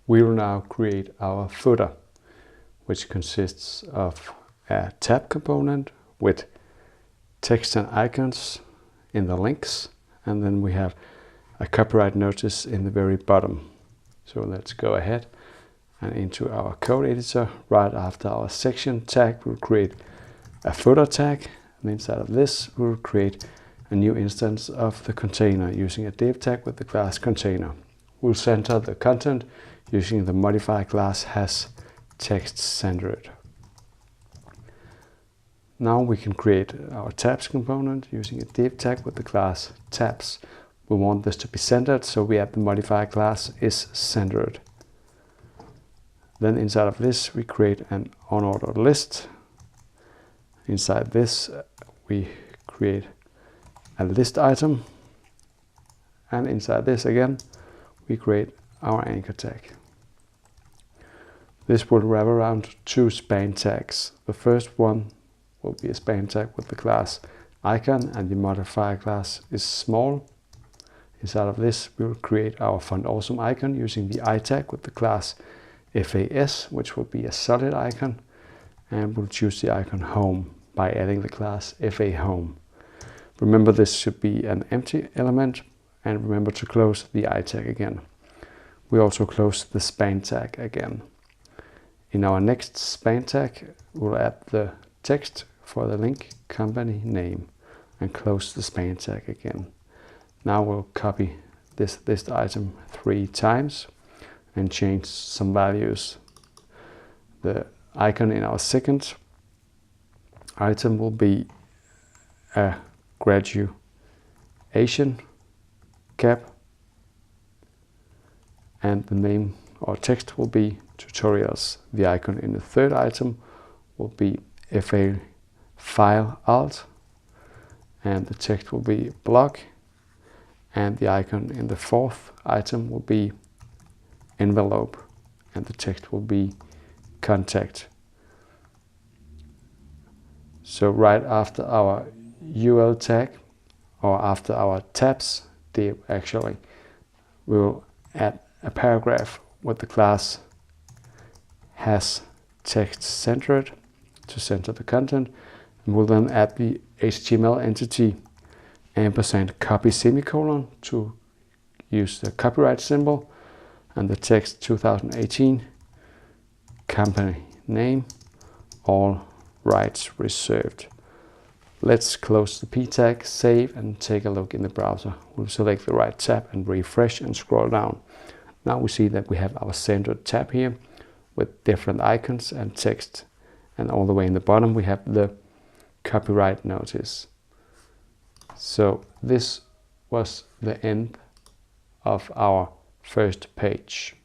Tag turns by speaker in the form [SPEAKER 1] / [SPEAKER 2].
[SPEAKER 1] We will now create our footer, which consists of a tab component with text and icons in the links, and then we have a copyright notice in the very bottom. So let's go ahead and into our code editor. Right after our section tag, we'll create a footer tag, and inside of this we'll create a new instance of the container using a div tag with the class container. We'll center the content using the modify class has text centered. Now we can create our tabs component using a div tag with the class tabs. We want this to be centered, so we add the modify class is centered. Then inside of this we create an unordered list. Inside this we create a list item, and inside this again we create our anchor tag. This will wrap around two span tags. The first one will be a span tag with the class icon, and the modifier class is small. Inside of this we will create our font awesome icon using the I tag with the class FAS, which will be a solid icon, and we'll choose the icon home by adding the class FA home. Remember, this should be an empty element, and remember to close the I tag again. We also close the span tag again. In our next span tag, we'll add the text for the link company name and close the span tag again. Now we'll copy this list item 3 times and change some values. The icon in our second item will be a graduation cap, and the name or text will be tutorials. The icon in the third item will be FA file alt, and the text will be blog, and the icon in the fourth item will be envelope, and the text will be contact. So right after our UL tag, or after our tabs div actually, we will add a paragraph with the class has text centered to center the content, and we'll then add the HTML entity ampersand copy semicolon to use the copyright symbol, and the text 2018 company name, all rights reserved. Let's close the P tag, save, and take a look in the browser. We'll select the right tab and refresh and scroll down. Now we see that we have our centered tab here with different icons and text, and all the way in the bottom we have the copyright notice. So this was the end of our first page.